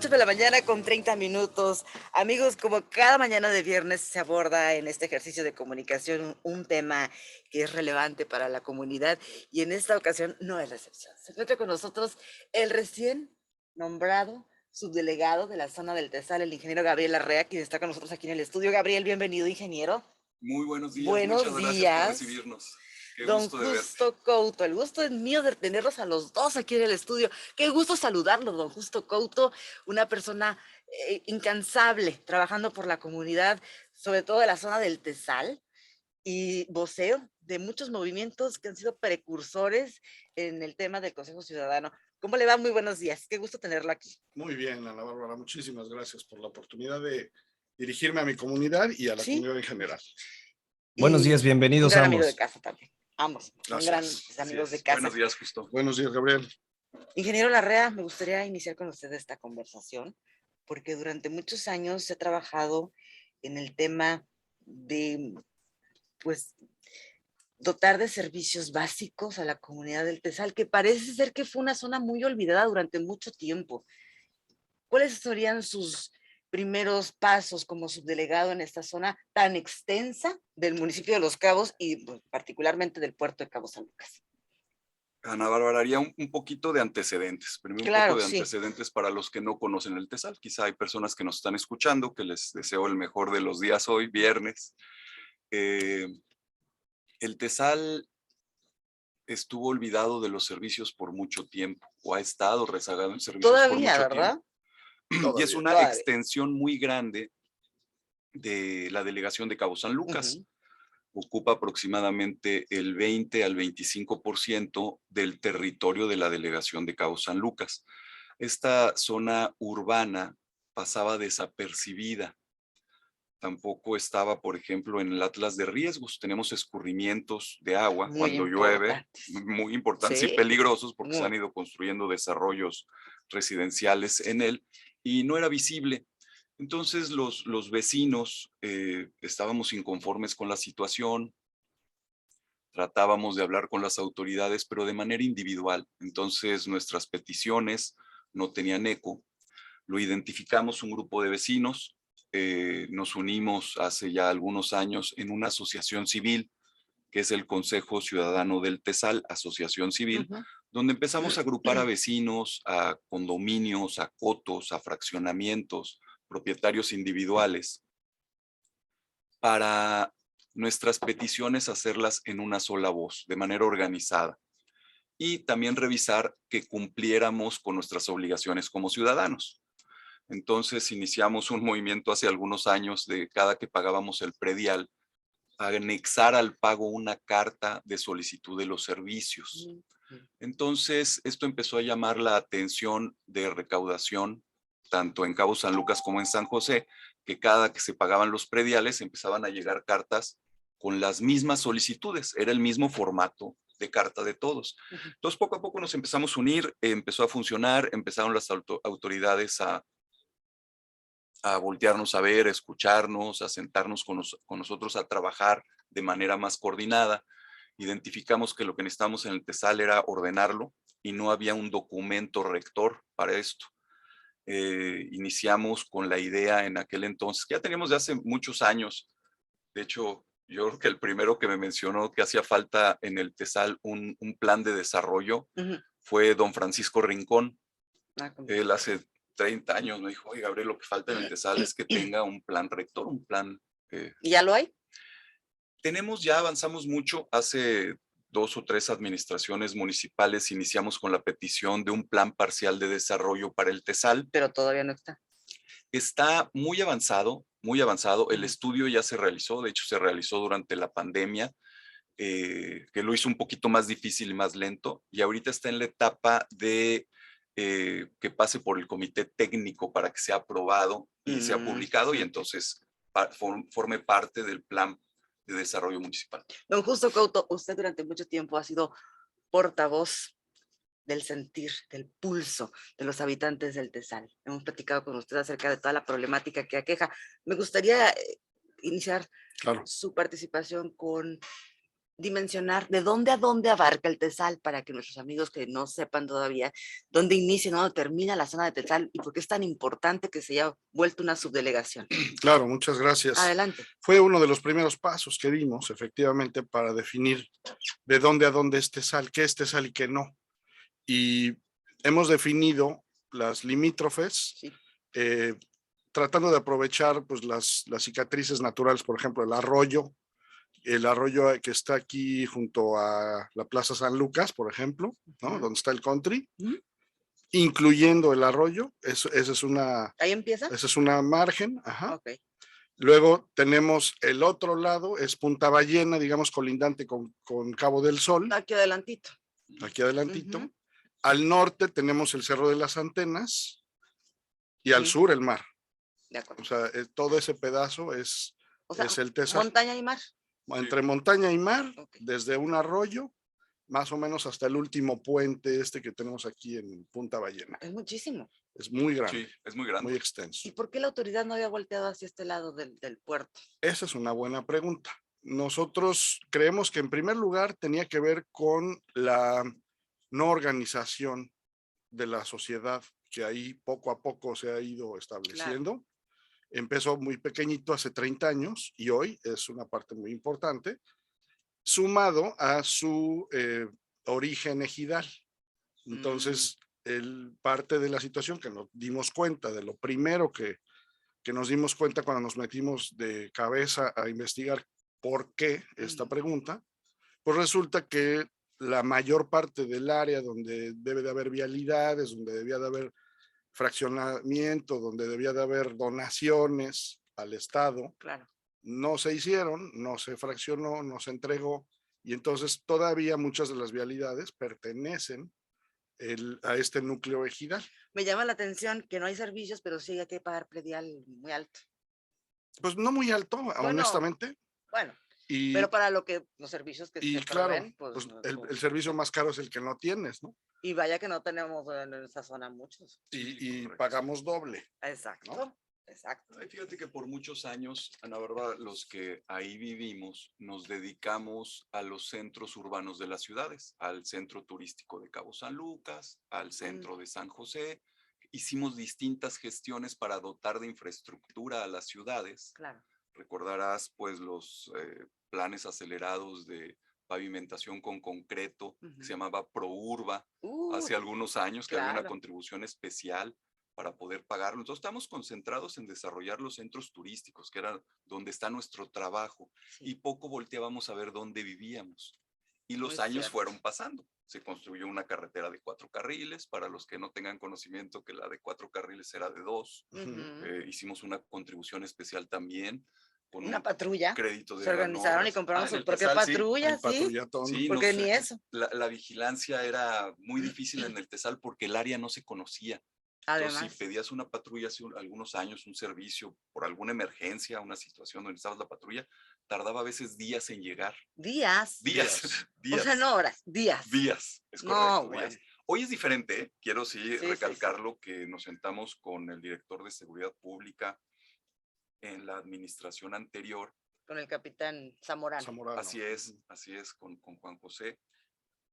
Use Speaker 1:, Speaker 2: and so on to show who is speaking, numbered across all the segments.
Speaker 1: 8 de la mañana con 30 minutos. Amigos, como cada mañana de viernes se aborda en este ejercicio de comunicación un tema que es relevante para la comunidad y en esta ocasión no es la excepción. Se encuentra con nosotros el recién nombrado subdelegado de la zona del Tesal, el ingeniero Gabriel Arrea, quien está con nosotros aquí en el estudio. Gabriel, bienvenido, ingeniero.
Speaker 2: Muy buenos días, muchas
Speaker 1: Buenos
Speaker 2: gracias por
Speaker 1: días.
Speaker 2: recibirnos. Qué
Speaker 1: Don
Speaker 2: gusto de verte.
Speaker 1: Justo Couto, el gusto es mío de tenerlos a los dos aquí en el estudio. Qué gusto saludarlo, don Justo Couto, una persona incansable trabajando por la comunidad, sobre todo de la zona del Tesal, y voceo de muchos movimientos que han sido precursores en el tema del Consejo Ciudadano. ¿Cómo le va? Muy buenos días. Qué gusto tenerlo aquí.
Speaker 3: Muy bien, Ana Bárbara, muchísimas gracias por la oportunidad de dirigirme a mi comunidad y a la
Speaker 1: Sí.
Speaker 3: comunidad en general.
Speaker 4: Buenos días,
Speaker 1: Un
Speaker 4: bienvenidos
Speaker 1: gran amigo de
Speaker 4: ambos.
Speaker 1: casa también. Ambos son
Speaker 3: Gracias.
Speaker 1: grandes amigos de
Speaker 2: Así es.
Speaker 1: casa.
Speaker 2: Buenos días, Justo.
Speaker 3: Buenos días, Gabriel.
Speaker 1: Ingeniero Larrea, me gustaría iniciar con usted esta conversación, porque durante muchos años se ha trabajado en el tema de, pues, dotar de servicios básicos a la comunidad del Tesal, que parece ser que fue una zona muy olvidada durante mucho tiempo. ¿Cuáles serían sus primeros pasos como subdelegado en esta zona tan extensa del municipio de Los Cabos y pues, particularmente del puerto de Cabo San Lucas?
Speaker 2: Ana Bárbara, haría un poquito de antecedentes. Primero un
Speaker 1: Claro,
Speaker 2: poco de
Speaker 1: sí.
Speaker 2: antecedentes para los que no conocen el Tesal. Quizá hay personas que nos están escuchando, que les deseo el mejor de los días hoy, viernes. El Tesal estuvo olvidado de los servicios por mucho tiempo, o ha estado rezagado en servicios por
Speaker 1: Todavía,
Speaker 2: mucho tiempo.
Speaker 1: ¿verdad?
Speaker 2: Y es una
Speaker 1: Todavía.
Speaker 2: extensión muy grande de la delegación de Cabo San Lucas.
Speaker 1: Ujú.
Speaker 2: Ocupa aproximadamente el 20 al 25% del territorio de la delegación de Cabo San Lucas. Esta zona urbana pasaba desapercibida. Tampoco estaba, por ejemplo, en el atlas de riesgos. Tenemos escurrimientos de agua
Speaker 1: Muy
Speaker 2: cuando llueve,
Speaker 1: importantes.
Speaker 2: muy importantes y
Speaker 1: Sí,
Speaker 2: peligrosos porque se
Speaker 1: muy.
Speaker 2: han ido construyendo desarrollos residenciales en él y no era visible. Entonces los vecinos estábamos inconformes con la situación, tratábamos de hablar con las autoridades, pero de manera individual. Entonces nuestras peticiones no tenían eco. Lo identificamos un grupo de vecinos, nos unimos hace ya algunos años en una asociación civil, que es el Consejo Ciudadano del Tesal, asociación civil,
Speaker 1: Ujú.
Speaker 2: donde empezamos a agrupar a vecinos, a condominios, a cotos, a fraccionamientos, propietarios individuales, para nuestras peticiones hacerlas en una sola voz, de manera organizada, y también revisar que cumpliéramos con nuestras obligaciones como ciudadanos. Entonces iniciamos un movimiento hace algunos años de cada que pagábamos el predial, anexar al pago una carta de solicitud de los servicios. Entonces esto empezó a llamar la atención de recaudación, tanto en Cabo San Lucas como en San José, que cada que se pagaban los prediales empezaban a llegar cartas con las mismas solicitudes, era el mismo formato de carta de todos. Entonces poco a poco nos empezamos a unir, empezó a funcionar, empezaron las autoridades a voltearnos a ver, a escucharnos, a sentarnos con nosotros a trabajar de manera más coordinada. Identificamos que lo que necesitábamos en el Tesal era ordenarlo y no había un documento rector para esto. Iniciamos con la idea en aquel entonces, que ya teníamos de hace muchos años. De hecho, yo creo que el primero que me mencionó que hacía falta en el Tesal un plan de desarrollo
Speaker 1: Ujú.
Speaker 2: fue don Francisco Rincón.
Speaker 1: Ah, ¿cómo?
Speaker 2: Él hace 30 años me dijo, oye, Gabriel, lo que falta en el Tesal es que tenga un plan rector, un plan.
Speaker 1: ¿Y ya lo hay?
Speaker 2: Tenemos, ya avanzamos mucho. Hace 2 o 3 administraciones municipales iniciamos con la petición de un plan parcial de desarrollo para el Tesal.
Speaker 1: Pero todavía no está.
Speaker 2: Está muy avanzado, muy avanzado. El
Speaker 1: Ujú.
Speaker 2: estudio ya se realizó, de hecho se realizó durante la pandemia, que lo hizo un poquito más difícil y más lento, y ahorita está en la etapa de que pase por el comité técnico para que sea aprobado y sea publicado y entonces forme parte del plan de desarrollo municipal.
Speaker 1: Don Justo Couto, usted durante mucho tiempo ha sido portavoz del sentir, del pulso de los habitantes del Tesal. Hemos platicado con usted acerca de toda la problemática que aqueja. Me gustaría iniciar
Speaker 3: Claro.
Speaker 1: su participación con dimensionar de dónde a dónde abarca el Tesal para que nuestros amigos que no sepan todavía dónde inicia, dónde termina la zona de Tesal y por qué es tan importante que se haya vuelto una subdelegación.
Speaker 3: Claro, muchas gracias.
Speaker 1: Adelante.
Speaker 3: Fue uno de los primeros pasos que dimos, efectivamente, para definir de dónde a dónde es Tesal, qué es Tesal y qué no. Y hemos definido las limítrofes,
Speaker 1: Sí.
Speaker 3: tratando de aprovechar pues, las cicatrices naturales, por ejemplo, el arroyo que está aquí junto a la Plaza San Lucas, por ejemplo, ¿no? Donde está el country, incluyendo el arroyo, esa es una...
Speaker 1: ¿Ahí empieza?
Speaker 3: Esa es una margen, ajá.
Speaker 1: Ok.
Speaker 3: Luego tenemos el otro lado, es Punta Ballena, digamos, colindante con Cabo del Sol,
Speaker 1: Aquí adelantito.
Speaker 3: aquí adelantito. Al norte tenemos el Cerro de las Antenas y al sur el mar.
Speaker 1: De acuerdo.
Speaker 3: O sea, todo ese pedazo es el Tesal.
Speaker 1: Montaña y mar.
Speaker 3: Entre montaña y mar,
Speaker 1: Ok.
Speaker 3: desde un arroyo, más o menos hasta el último puente que tenemos aquí en Punta Ballena.
Speaker 1: Es muchísimo.
Speaker 3: Es muy grande.
Speaker 2: Sí, es muy grande.
Speaker 3: Muy extenso.
Speaker 1: ¿Y por qué la autoridad no había volteado hacia este lado del puerto?
Speaker 3: Esa es una buena pregunta. Nosotros creemos que en primer lugar tenía que ver con la no organización de la sociedad que ahí poco a poco se ha ido estableciendo. Claro. Empezó muy pequeñito hace 30 años y hoy es una parte muy importante, sumado a su origen ejidal. Entonces, parte de la situación que nos dimos cuenta, de lo primero que nos dimos cuenta cuando nos metimos de cabeza a investigar por qué esta pregunta, pues resulta que la mayor parte del área donde debe de haber vialidades, donde debía de haber fraccionamiento, donde debía de haber donaciones al Estado,
Speaker 1: claro,
Speaker 3: no se hicieron, no se fraccionó, no se entregó, y entonces todavía muchas de las vialidades pertenecen a este núcleo ejidal.
Speaker 1: Me llama la atención que no hay servicios, pero sí hay que pagar predial muy alto.
Speaker 3: Pues no muy alto, bueno, honestamente.
Speaker 1: Bueno, pero para los servicios que se
Speaker 3: claro,
Speaker 1: proveen, pues
Speaker 3: el servicio más caro es el que no tienes, ¿no?
Speaker 1: Y vaya que no tenemos en esa zona muchos.
Speaker 3: Y pagamos doble.
Speaker 1: Exacto.
Speaker 3: ¿No?
Speaker 1: Exacto.
Speaker 2: Fíjate que por muchos años, Ana Bárbara, los que ahí vivimos, nos dedicamos a los centros urbanos de las ciudades, al centro turístico de Cabo San Lucas, al centro de San José. Hicimos distintas gestiones para dotar de infraestructura a las ciudades.
Speaker 1: Claro.
Speaker 2: Recordarás, pues, los planes acelerados de pavimentación con concreto, que se llamaba ProUrba, hace algunos años, que había una contribución especial para poder pagarlo. Entonces estamos concentrados en desarrollar los centros turísticos, que era donde está nuestro trabajo, y poco volteábamos a ver dónde vivíamos. Y los años fueron pasando. Se construyó una carretera de 4 carriles, para los que no tengan conocimiento que la de 4 carriles era de 2. Hicimos una contribución especial también. Con
Speaker 1: una patrulla.
Speaker 2: Crédito de
Speaker 1: se organizaron y compraron su propia patrulla, sí, porque ni eso.
Speaker 2: La vigilancia era muy difícil en el Tesal porque el área no se conocía.
Speaker 1: Además,
Speaker 2: entonces, si pedías una patrulla hace algunos años, un servicio por alguna emergencia, una situación donde necesitabas la patrulla, tardaba a veces días en llegar.
Speaker 1: Días.
Speaker 2: Días.
Speaker 1: O sea, no horas, días.
Speaker 2: Días, es correcto.
Speaker 1: No, bueno.
Speaker 2: Hoy es diferente, ¿eh? Quiero recalcarlo, que nos sentamos con el director de Seguridad Pública en la administración anterior.
Speaker 1: Con el capitán Zamorano.
Speaker 2: Así es, con Juan José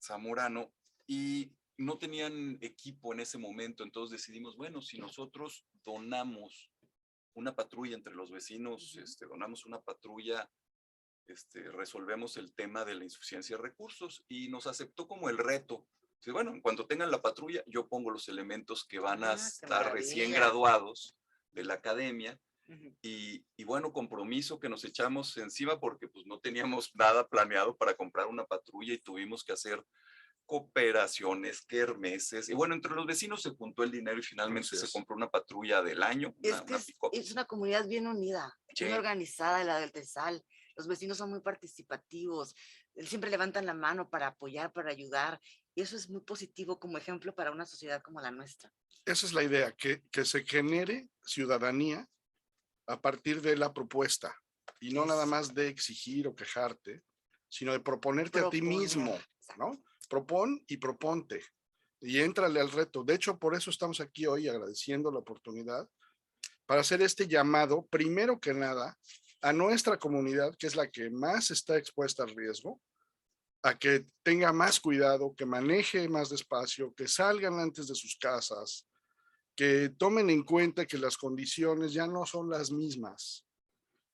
Speaker 2: Zamorano, y no tenían equipo en ese momento, entonces decidimos, bueno, si nosotros donamos una patrulla entre los vecinos, donamos una patrulla, resolvemos el tema de la insuficiencia de recursos, y nos aceptó como el reto. Entonces, bueno, cuando tengan la patrulla, yo pongo los elementos que van a estar recién graduados de la academia, y bueno, compromiso que nos echamos encima porque pues no teníamos nada planeado para comprar una patrulla y tuvimos que hacer cooperaciones, kermeses, y bueno, entre los vecinos se juntó el dinero y finalmente se compró una patrulla del año.
Speaker 1: Es una comunidad bien unida, bien organizada, la del Tesal. Los vecinos son muy participativos, siempre levantan la mano para apoyar, para ayudar, y eso es muy positivo como ejemplo para una sociedad como la nuestra.
Speaker 3: Esa es la idea, que se genere ciudadanía a partir de la propuesta, y no nada más de exigir o quejarte, sino de proponerte a ti mismo, ¿no? Propón y proponte, y éntrale al reto. De hecho, por eso estamos aquí hoy agradeciendo la oportunidad para hacer este llamado, primero que nada, a nuestra comunidad, que es la que más está expuesta al riesgo, a que tenga más cuidado, que maneje más despacio, que salgan antes de sus casas, que tomen en cuenta que las condiciones ya no son las mismas,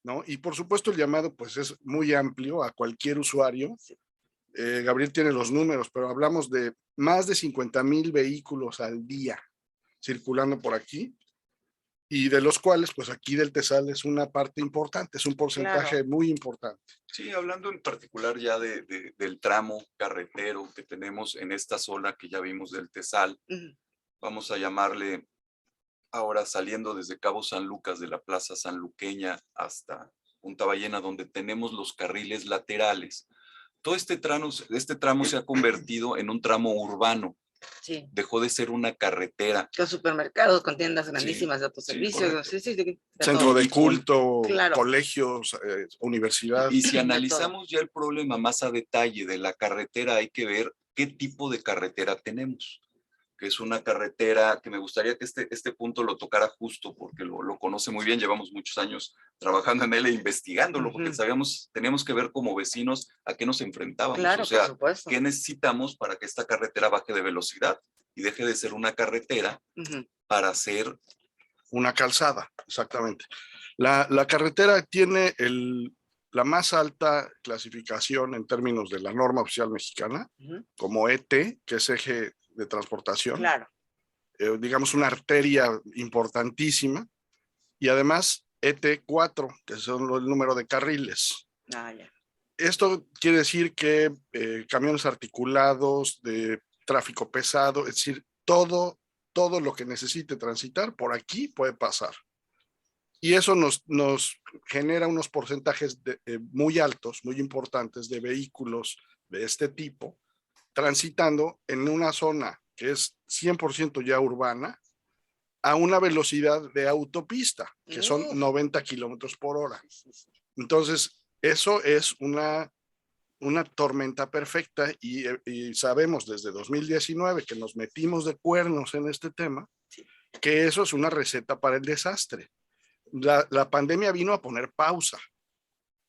Speaker 3: ¿no? Y por supuesto el llamado pues es muy amplio a cualquier usuario. Gabriel tiene los números, pero hablamos de más de 50,000 vehículos al día circulando por aquí, y de los cuales pues aquí del Tesal es una parte importante, es un porcentaje muy importante.
Speaker 2: Sí, hablando en particular ya del tramo carretero que tenemos en esta zona que ya vimos del Tesal, vamos a llamarle ahora saliendo desde Cabo San Lucas de la Plaza Sanluqueña hasta Punta Ballena, donde tenemos los carriles laterales. Todo este tramo se ha convertido en un tramo urbano.
Speaker 1: Sí.
Speaker 2: Dejó de ser una carretera.
Speaker 1: Con supermercados, con tiendas grandísimas de autoservicios.
Speaker 3: Centro de culto,
Speaker 1: claro,
Speaker 3: colegios, universidad.
Speaker 2: Y si analizamos ya el problema más a detalle de la carretera, hay que ver qué tipo de carretera tenemos. Que es una carretera que me gustaría que este punto lo tocara justo porque lo conoce muy bien, llevamos muchos años trabajando en él e investigándolo, porque teníamos que ver como vecinos a qué nos enfrentábamos,
Speaker 1: claro,
Speaker 2: o sea,
Speaker 1: por supuesto,
Speaker 2: qué necesitamos para que esta carretera baje de velocidad y deje de ser una carretera para ser
Speaker 3: una calzada, exactamente. La carretera tiene la más alta clasificación en términos de la norma oficial mexicana, como ET, que es eje de transportación,
Speaker 1: claro.
Speaker 3: Digamos una arteria importantísima, y además ET4, que son el número de carriles.
Speaker 1: Ah, ya.
Speaker 3: Esto quiere decir que camiones articulados, de tráfico pesado, es decir, todo lo que necesite transitar por aquí puede pasar. Y eso nos genera unos porcentajes muy altos, muy importantes de vehículos de este tipo, transitando en una zona que es 100% ya urbana, a una velocidad de autopista, que son 90 kilómetros por hora. Entonces, eso es una tormenta perfecta, y sabemos desde 2019 que nos metimos de cuernos en este tema, que eso es una receta para el desastre. La pandemia vino a poner pausa,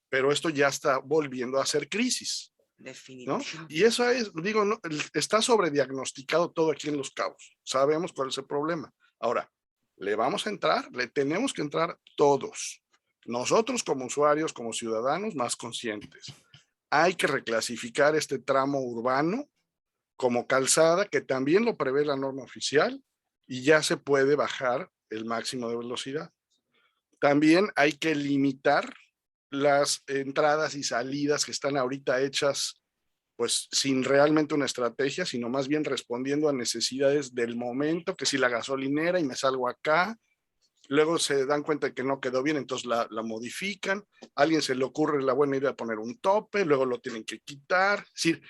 Speaker 3: pero esto ya está volviendo a ser crisis.
Speaker 1: Definitivamente.
Speaker 3: ¿No? Y eso es, digo, no, está sobrediagnosticado todo aquí en Los Cabos. Sabemos cuál es el problema. Ahora, ¿le vamos a entrar? Le tenemos que entrar todos. Nosotros como usuarios, como ciudadanos más conscientes. Hay que reclasificar este tramo urbano como calzada, que también lo prevé la norma oficial, y ya se puede bajar el máximo de velocidad. También hay que limitar las entradas y salidas que están ahorita hechas pues sin realmente una estrategia, sino más bien respondiendo a necesidades del momento, que si la gasolinera y me salgo acá, luego se dan cuenta de que no quedó bien, entonces la modifican, a alguien se le ocurre la buena idea de poner un tope, luego lo tienen que quitar. Es decir,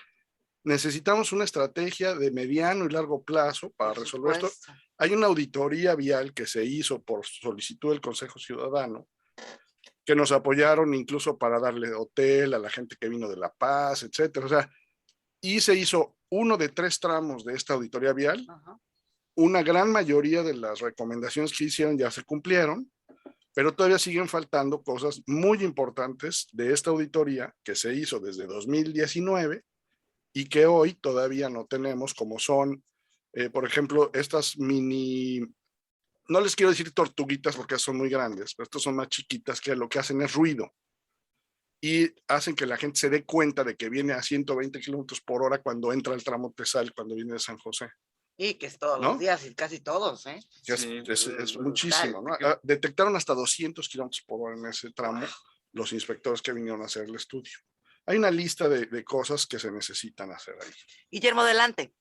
Speaker 3: necesitamos una estrategia de mediano y largo plazo para resolver esto. Hay una auditoría vial que se hizo por solicitud del Consejo Ciudadano, que nos apoyaron incluso para darle hotel a la gente que vino de La Paz, etcétera. O sea, y se hizo uno de 3 tramos de esta auditoría vial. Una gran mayoría de las recomendaciones que hicieron ya se cumplieron, pero todavía siguen faltando cosas muy importantes de esta auditoría que se hizo desde 2019 y que hoy todavía no tenemos, como son, por ejemplo, estas mini, no les quiero decir tortuguitas porque son muy grandes, pero estas son más chiquitas, que lo que hacen es ruido y hacen que la gente se dé cuenta de que viene a 120 kilómetros por hora cuando entra el tramo Tesal, cuando viene de San José.
Speaker 1: Y que es todos los días, y casi todos, ¿eh?
Speaker 3: Es muchísimo, ¿no? Detectaron hasta 200 kilómetros por hora en ese tramo los inspectores que vinieron a hacer el estudio. Hay una lista de cosas que se necesitan hacer ahí.
Speaker 1: Guillermo, adelante.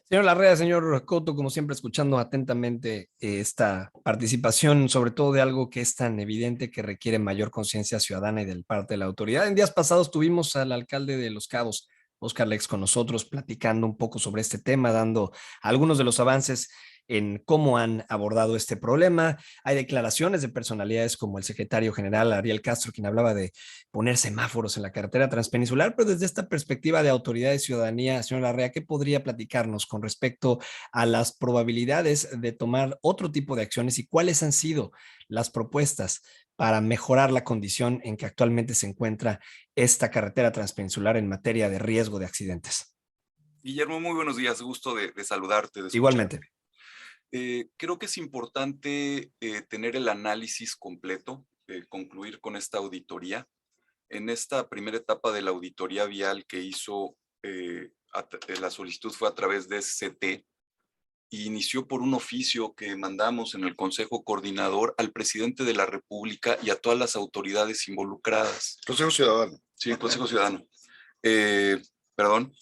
Speaker 4: Señor Larrea, señor Coto, como siempre, escuchando atentamente esta participación, sobre todo de algo que es tan evidente que requiere mayor conciencia ciudadana y del parte de la autoridad. En días pasados tuvimos al alcalde de Los Cabos, Óscar Lex, con nosotros, platicando un poco sobre este tema, dando algunos de los avances en cómo han abordado este problema. Hay declaraciones de personalidades como el secretario general Ariel Castro, quien hablaba de poner semáforos en la carretera transpeninsular, pero desde esta perspectiva de autoridad y ciudadanía, señor Larrea, ¿qué podría platicarnos con respecto a las probabilidades de tomar otro tipo de acciones y cuáles han sido las propuestas para mejorar la condición en que actualmente se encuentra esta carretera transpeninsular en materia de riesgo de accidentes?
Speaker 2: Guillermo, muy buenos días, gusto de saludarte, de escucharte.
Speaker 4: Igualmente.
Speaker 2: Creo que es importante tener el análisis completo, concluir con esta auditoría. En esta primera etapa de la auditoría vial que hizo, la solicitud fue a través de SCT y inició por un oficio que mandamos en el Consejo Coordinador al presidente de la República y a todas las autoridades involucradas.
Speaker 3: Consejo Ciudadano.
Speaker 2: Sí, Consejo Ciudadano. Perdón.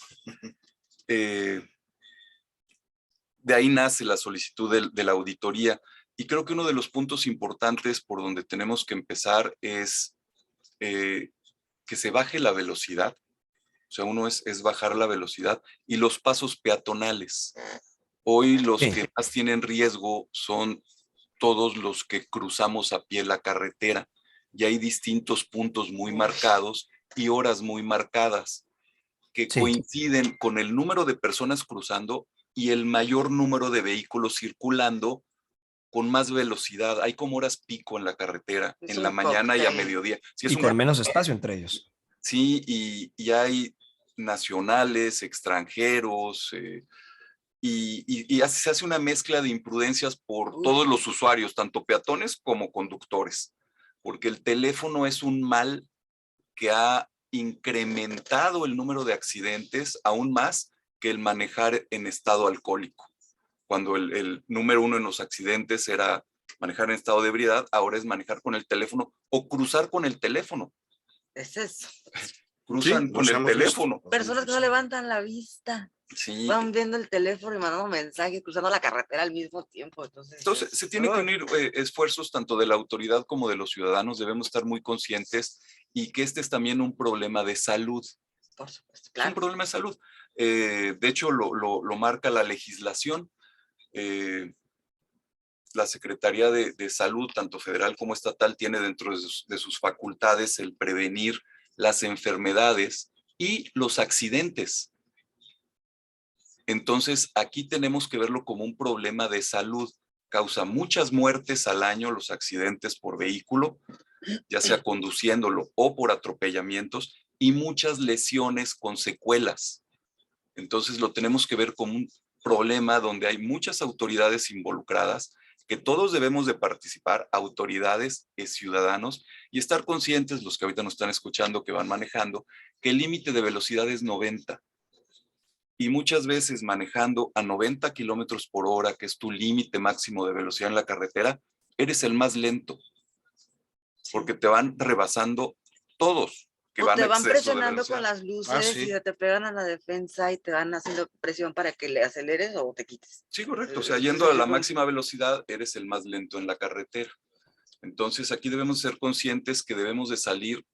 Speaker 2: De ahí nace la solicitud de la auditoría. Y creo que uno de los puntos importantes por donde tenemos que empezar es que se baje la velocidad. O sea, uno es bajar la velocidad y los pasos peatonales. Hoy los que más tienen riesgo son todos los que cruzamos a pie la carretera. Y hay distintos puntos muy marcados y horas muy marcadas que coinciden con el número de personas cruzando y el mayor número de vehículos circulando con más velocidad. Hay como horas pico en la carretera, en la mañana y a mediodía. Sí,
Speaker 4: y con menos espacio entre ellos.
Speaker 2: Sí, y hay nacionales, extranjeros, y se hace una mezcla de imprudencias por todos los usuarios, tanto peatones como conductores, porque el teléfono es un mal que ha incrementado el número de accidentes aún más que el manejar en estado alcohólico. Cuando el número uno en los accidentes era manejar en estado de ebriedad, ahora es manejar con el teléfono o cruzar con el teléfono.
Speaker 1: Es eso.
Speaker 2: Cruzan con el teléfono.
Speaker 1: Personas que no levantan la vista.
Speaker 2: Sí.
Speaker 1: Van viendo el teléfono y mandando mensajes, cruzando la carretera al mismo tiempo. Entonces
Speaker 2: se tienen que unir esfuerzos tanto de la autoridad como de los ciudadanos. Debemos estar muy conscientes y que este es también un problema de salud.
Speaker 1: Por supuesto, claro.
Speaker 2: Es un problema de salud. De hecho, lo marca la legislación. La Secretaría de Salud, tanto federal como estatal, tiene dentro de sus facultades el prevenir las enfermedades y los accidentes. Entonces, aquí tenemos que verlo como un problema de salud. Causa muchas muertes al año los accidentes por vehículo, ya sea conduciéndolo o por atropellamientos, y muchas lesiones con secuelas. Entonces, lo tenemos que ver como un problema donde hay muchas autoridades involucradas, que todos debemos de participar, autoridades y ciudadanos, y estar conscientes, los que ahorita nos están escuchando, que van manejando, que el límite de velocidad es 90. Y muchas veces manejando a 90 kilómetros por hora, que es tu límite máximo de velocidad en la carretera, eres el más lento. Porque te van rebasando todos. Que
Speaker 1: o
Speaker 2: van
Speaker 1: te van presionando
Speaker 2: con
Speaker 1: las luces y te pegan a la defensa y te van haciendo presión para que le aceleres o te quites.
Speaker 2: Sí, correcto. O sea, yendo a la máxima velocidad, eres el más lento en la carretera. Entonces, aquí debemos ser conscientes que debemos de salir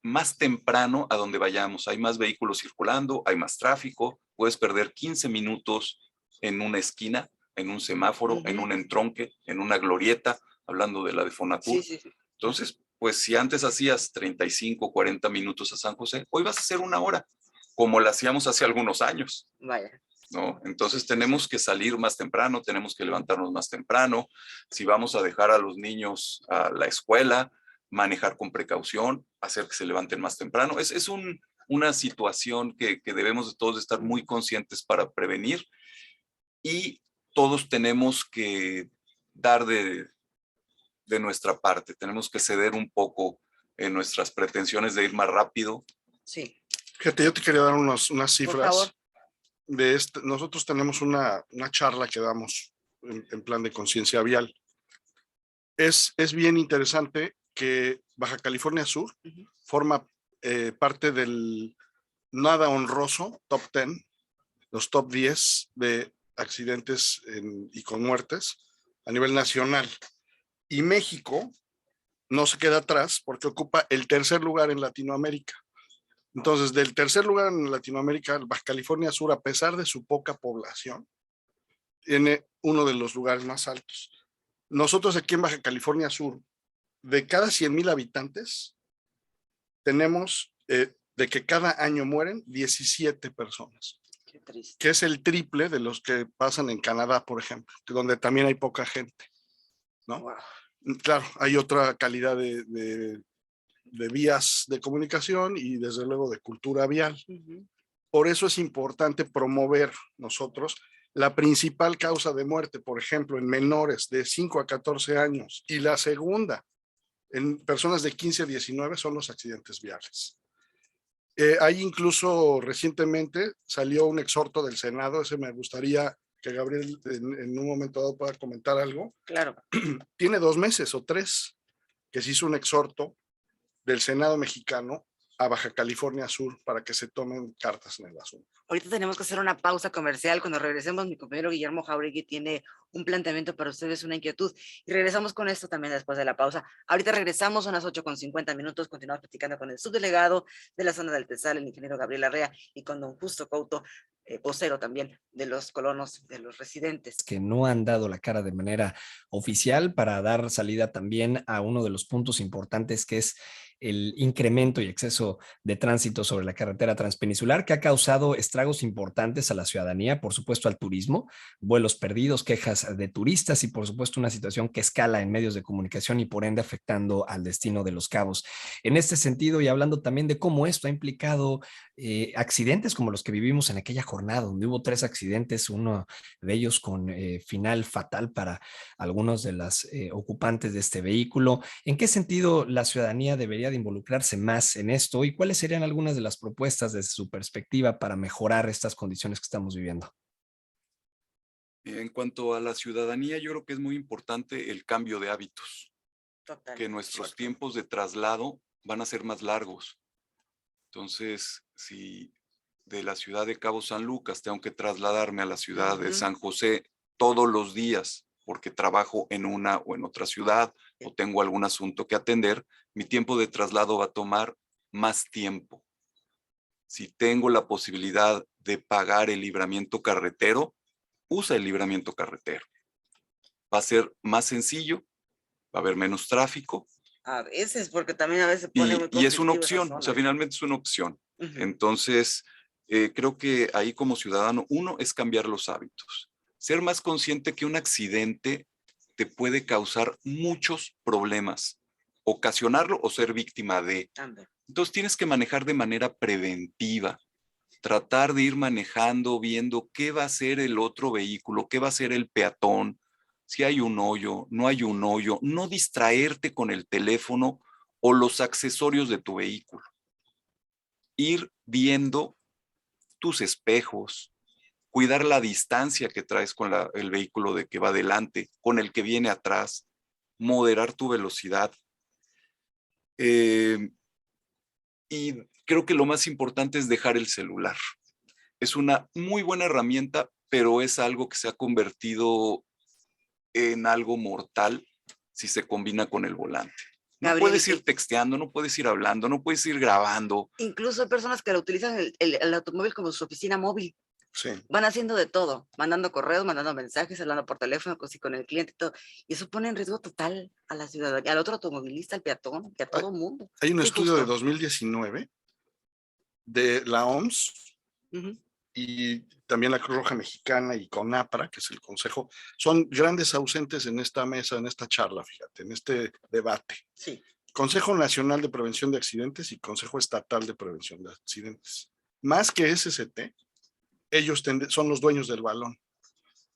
Speaker 2: más temprano a donde vayamos. Hay más vehículos circulando, hay más tráfico, puedes perder 15 minutos en una esquina, en un semáforo, en un entronque, en una glorieta, hablando de la de Fonatur.
Speaker 1: Sí.
Speaker 2: Entonces, pues si antes hacías 35, 40 minutos a San José, hoy vas a hacer una hora, como la hacíamos hace algunos años.
Speaker 1: Vaya.
Speaker 2: ¿No? Entonces tenemos que salir más temprano, tenemos que levantarnos más temprano. Si vamos a dejar a los niños a la escuela, manejar con precaución, hacer que se levanten más temprano. Es una situación que debemos de todos estar muy conscientes para prevenir, y todos tenemos que dar de nuestra parte. Tenemos que ceder un poco en nuestras pretensiones de ir más rápido.
Speaker 1: Sí.
Speaker 3: Fíjate, yo te quería dar unas cifras.
Speaker 1: Por favor.
Speaker 3: Nosotros tenemos una charla que damos en plan de conciencia vial. Es bien interesante que Baja California Sur forma parte del nada honroso top 10, los top 10 de accidentes y con muertes a nivel nacional. Y México no se queda atrás porque ocupa el tercer lugar en Latinoamérica. Entonces, del tercer lugar en Latinoamérica, Baja California Sur, a pesar de su poca población, tiene uno de los lugares más altos. Nosotros aquí en Baja California Sur, de cada 100,000 habitantes, tenemos de que cada año mueren 17 personas.
Speaker 1: Qué triste.
Speaker 3: Que es el triple de los que pasan en Canadá, por ejemplo, donde también hay poca gente, ¿no?
Speaker 1: Wow.
Speaker 3: Claro, hay otra calidad de vías de comunicación y desde luego de cultura vial. Por eso es importante promover nosotros la principal causa de muerte, por ejemplo, en menores de 5 a 14 años, y la segunda en personas de 15 a 19 son los accidentes viales. Hay incluso recientemente salió un exhorto del Senado, ese me gustaría que Gabriel en un momento dado pueda comentar algo.
Speaker 1: Claro.
Speaker 3: Tiene 2 meses o 3 que se hizo un exhorto del Senado mexicano a Baja California Sur para que se tomen cartas en el asunto.
Speaker 1: Ahorita tenemos que hacer una pausa comercial. Cuando regresemos, mi compañero Guillermo Jauregui tiene un planteamiento para ustedes, una inquietud. Y regresamos con esto también después de la pausa. Ahorita regresamos a las 8:50. Continuamos platicando con el subdelegado de la zona del Tesal, el ingeniero Gabriel Arrea, y con don Justo Couto, vocero también de los colonos, de los residentes.
Speaker 4: Que no han dado la cara de manera oficial para dar salida también a uno de los puntos importantes, que es el incremento y exceso de tránsito sobre la carretera transpeninsular, que ha causado estragos importantes a la ciudadanía, por supuesto al turismo, vuelos perdidos, quejas de turistas y por supuesto una situación que escala en medios de comunicación y por ende afectando al destino de Los Cabos. En este sentido, y hablando también de cómo esto ha implicado accidentes como los que vivimos en aquella jornada, donde hubo 3 accidentes, uno de ellos con final fatal para algunos de las ocupantes de este vehículo. ¿En qué sentido la ciudadanía debería de involucrarse más en esto y cuáles serían algunas de las propuestas desde su perspectiva para mejorar estas condiciones que estamos viviendo?
Speaker 2: En cuanto a la ciudadanía, yo creo que es muy importante el cambio de hábitos,
Speaker 1: Total.
Speaker 2: que nuestros tiempos de traslado van a ser más largos. Entonces, si de la ciudad de Cabo San Lucas tengo que trasladarme a la ciudad de San José todos los días porque trabajo en una o en otra ciudad o tengo algún asunto que atender, mi tiempo de traslado va a tomar más tiempo. Si tengo la posibilidad de pagar el libramiento carretero, usa el libramiento carretero. Va a ser más sencillo, va a haber menos tráfico.
Speaker 1: A veces, porque también a veces se pone muy
Speaker 2: Y es una
Speaker 1: conflictivo esa
Speaker 2: opción, o sea,
Speaker 1: zona.
Speaker 2: finalmente es una opción.
Speaker 1: Ujú.
Speaker 2: Entonces, creo que ahí como ciudadano, uno es cambiar los hábitos. Ser más consciente que un accidente te puede causar muchos problemas, ocasionarlo o ser víctima de.
Speaker 1: Ande.
Speaker 2: Entonces tienes que manejar de manera preventiva, tratar de ir manejando, viendo qué va a hacer el otro vehículo, qué va a hacer el peatón, si hay un hoyo, no hay un hoyo, no distraerte con el teléfono o los accesorios de tu vehículo. Ir viendo tus espejos, cuidar la distancia que traes con el vehículo de que va adelante, con el que viene atrás, moderar tu velocidad. Y creo que lo más importante es dejar el celular. Es una muy buena herramienta, pero es algo que se ha convertido en algo mortal si se combina con el volante. No
Speaker 1: Gabriel,
Speaker 2: puedes ir texteando, no puedes ir hablando, no puedes ir grabando.
Speaker 1: incluso hay personas que lo utilizan el automóvil como su oficina móvil.
Speaker 3: Sí.
Speaker 1: Van haciendo de todo, mandando correos, mandando mensajes, hablando por teléfono con el cliente y todo. Y eso pone en riesgo total a la ciudadanía, al otro automovilista, al peatón y a todo el mundo.
Speaker 3: Hay un
Speaker 1: Sí,
Speaker 3: estudio de
Speaker 1: justo.
Speaker 3: 2019 de la OMS y también la Cruz Roja Mexicana y CONAPRA, que es el consejo, son grandes ausentes en esta mesa, en esta charla, fíjate, en este debate.
Speaker 1: Sí.
Speaker 3: Consejo Nacional de Prevención de Accidentes y Consejo Estatal de Prevención de Accidentes. Más que SCT, ellos son los dueños del balón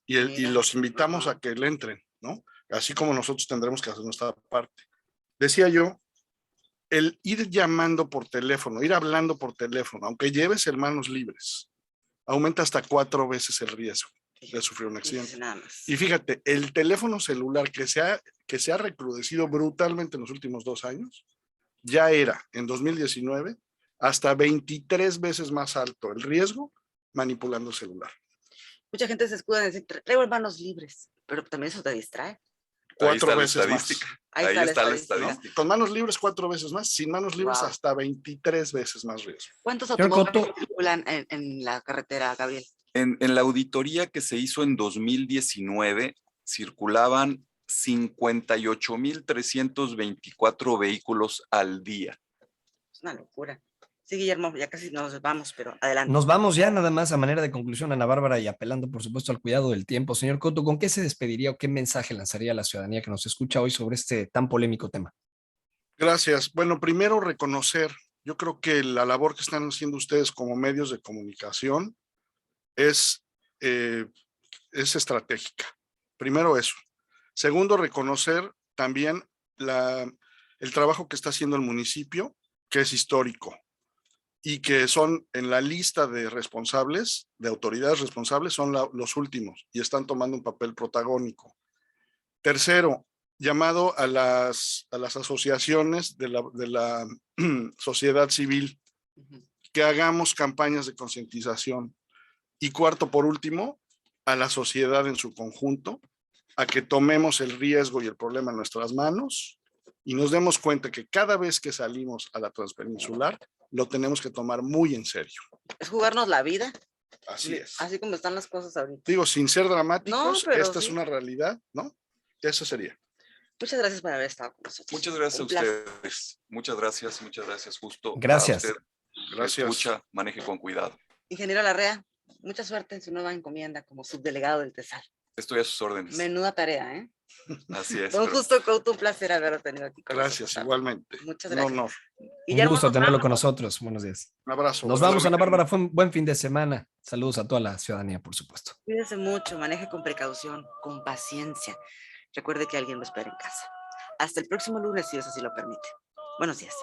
Speaker 3: y los invitamos a que le entren, ¿no? Así como nosotros tendremos que hacer nuestra parte. Decía yo, el ir llamando por teléfono, ir hablando por teléfono, aunque lleves manos libres, aumenta hasta 4 veces el riesgo de sufrir un accidente. Y fíjate, el teléfono celular que se ha recrudecido brutalmente en los últimos 2 años, ya era en 2019 hasta 23 veces más alto el riesgo manipulando el celular.
Speaker 1: Mucha gente se escuda en decir, traigo manos libres, pero también eso te distrae.
Speaker 3: 4 veces más.
Speaker 2: Ahí está la estadística.
Speaker 3: Con manos libres 4 veces más, sin manos libres hasta 23 veces más riesgo.
Speaker 1: ¿Cuántos automóviles circulan en la carretera, Gabriel?
Speaker 2: En la auditoría que se hizo en 2019, circulaban 58,324 vehículos al día.
Speaker 1: Es una locura. Sí, Guillermo, ya casi nos vamos, pero adelante.
Speaker 4: Nos vamos ya nada más a manera de conclusión, Ana Bárbara, y apelando por supuesto al cuidado del tiempo. Señor Coto, ¿con qué se despediría o qué mensaje lanzaría a la ciudadanía que nos escucha hoy sobre este tan polémico tema?
Speaker 3: Gracias. Bueno, primero reconocer, yo creo que la labor que están haciendo ustedes como medios de comunicación es estratégica. Primero eso. Segundo, reconocer también el trabajo que está haciendo el municipio, que es histórico y que son en la lista de responsables, de autoridades responsables, son los últimos y están tomando un papel protagónico. Tercero, llamado a las asociaciones de la sociedad civil, que hagamos campañas de concientización. Y cuarto, por último, a la sociedad en su conjunto, a que tomemos el riesgo y el problema en nuestras manos y nos demos cuenta que cada vez que salimos a la transpeninsular, lo tenemos que tomar muy en serio.
Speaker 1: Es jugarnos la vida.
Speaker 3: Así es.
Speaker 1: Así como están las cosas ahorita.
Speaker 3: Digo, sin ser dramáticos,
Speaker 1: No, pero
Speaker 3: esta
Speaker 1: sí.
Speaker 3: es una realidad, ¿no? Eso sería.
Speaker 1: Muchas gracias por haber estado con nosotros.
Speaker 2: Muchas gracias a
Speaker 1: Un placer.
Speaker 2: ustedes. Muchas gracias, justo.
Speaker 4: Gracias.
Speaker 2: Para usted,
Speaker 3: Gracias.
Speaker 2: escucha, maneje con cuidado.
Speaker 1: Ingeniero Larrea, mucha suerte en su nueva encomienda como subdelegado del TESAL.
Speaker 2: Estoy a sus órdenes.
Speaker 1: Menuda tarea, ¿eh?
Speaker 2: Así es.
Speaker 1: Don
Speaker 2: pero-
Speaker 1: Justo Couto, un placer haberlo tenido aquí con
Speaker 3: Gracias,
Speaker 1: nosotros.
Speaker 3: igualmente.
Speaker 1: Muchas
Speaker 3: Un
Speaker 1: gracias.
Speaker 3: honor.
Speaker 4: Un
Speaker 1: Guillermo,
Speaker 4: gusto
Speaker 1: nos
Speaker 4: tenerlo
Speaker 1: vamos.
Speaker 4: con nosotros. Buenos días.
Speaker 3: Un abrazo.
Speaker 4: Nos vamos, Ana Bárbara. Fue un buen fin de semana. Saludos a toda la ciudadanía, por supuesto.
Speaker 1: Cuídese mucho, maneje con precaución, con paciencia. Recuerde que alguien lo espera en casa. Hasta el próximo lunes, si Dios así lo permite. Buenos días.